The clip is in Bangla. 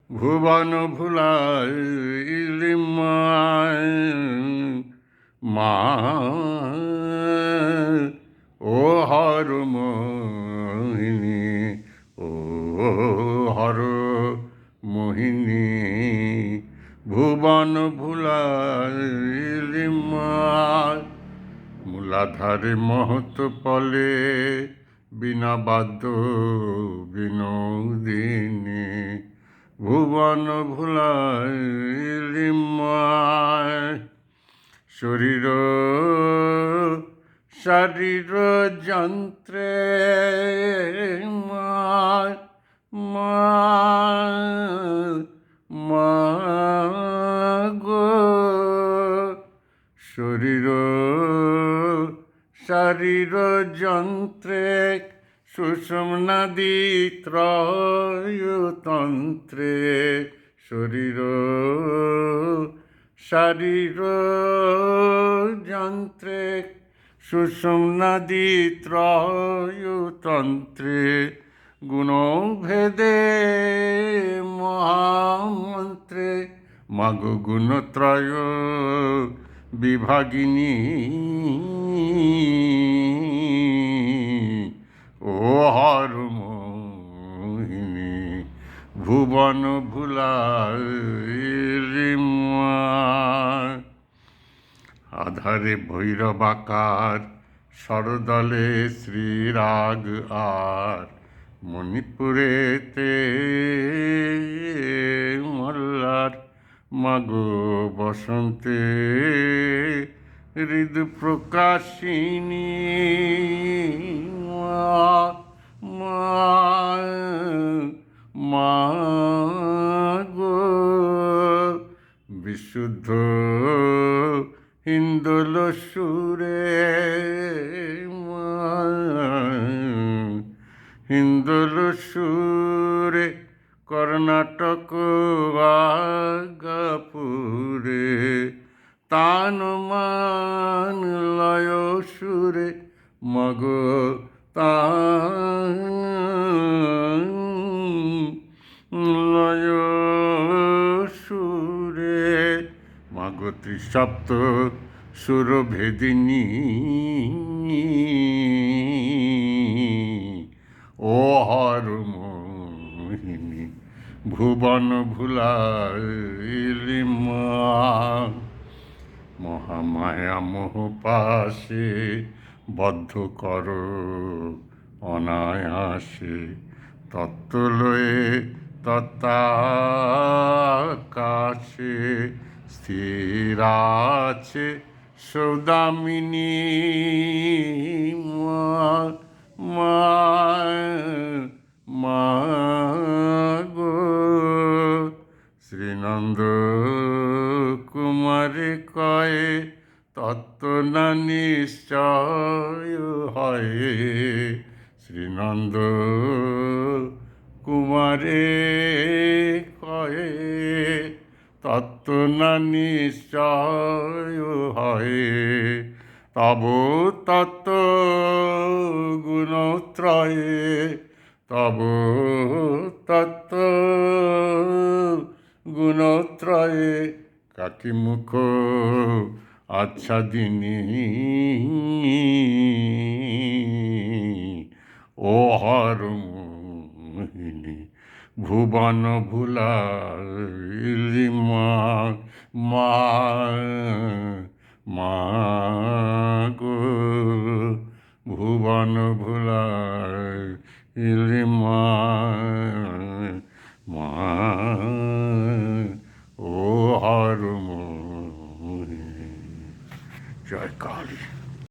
ভুবন ভুলাইলি মায় মা ও হর মোহিনী ও হর মোহিনী ভুবন ভুলাইলি মায় মূলাধারে মহৎ পলে বিনা বাদ্য বিনোদিনী ভুবন ভুলাইলি মায় শরীর শরীর যন্ত্রে মায় মা গো শরীর শরীর যন্ত্রে সুষুম্নাদি ত্রয়তন্ত্রে শরীর শরীর যন্ত্রে সুষুম্নাদি ত্রয়তন্ত্রে গুণভেদে মহামন্ত্রে মাগো গুণত্রয় বিভাগিনী ও হর মোহিনী ভুবন ভুলাইলি মায় আধারে ভৈরবাকার সরদলে শ্রীরাগ আর মণিপুরেতে মল্লার মাগো বসন্তে হৃদ প্রকাশিনী মা গো বিশুদ্ধ হিন্দোল সুরে হিন্দোল সুরে কর্ণাটক আগাপুরে তান মান লয় সুরে মগো তান লয় সুরে মাগো ত্রিসপ্ত সুরভেদিনী ও হর মোহিনী ভুবন ভুলাইলি মায় মহামায়া মোহ পাশে বদ্ধ কর অনায়াসে তত্ত্বলয়ে তত্ত্বাকাশে স্থির আছে সৌদামিনী মা গো শ্রীনন্দ কুমারে কয়ে তত্ত্ব না নিশ্চয় হয় শ্রীনন্দ কুমারে কয়ে তত্ত্ব না নিশ্চয় হয় তব তত্ত্ব গুণত্রয়ে তব তত্ত্ব গুণত্রয়ে কাকি মুখ আচ্ছাদিনী ও হর মোহিনী ভুবন ভুলাইলি মা গো ভুবন ভুলাইলি মা ও হর মোহিনী জয় কালী।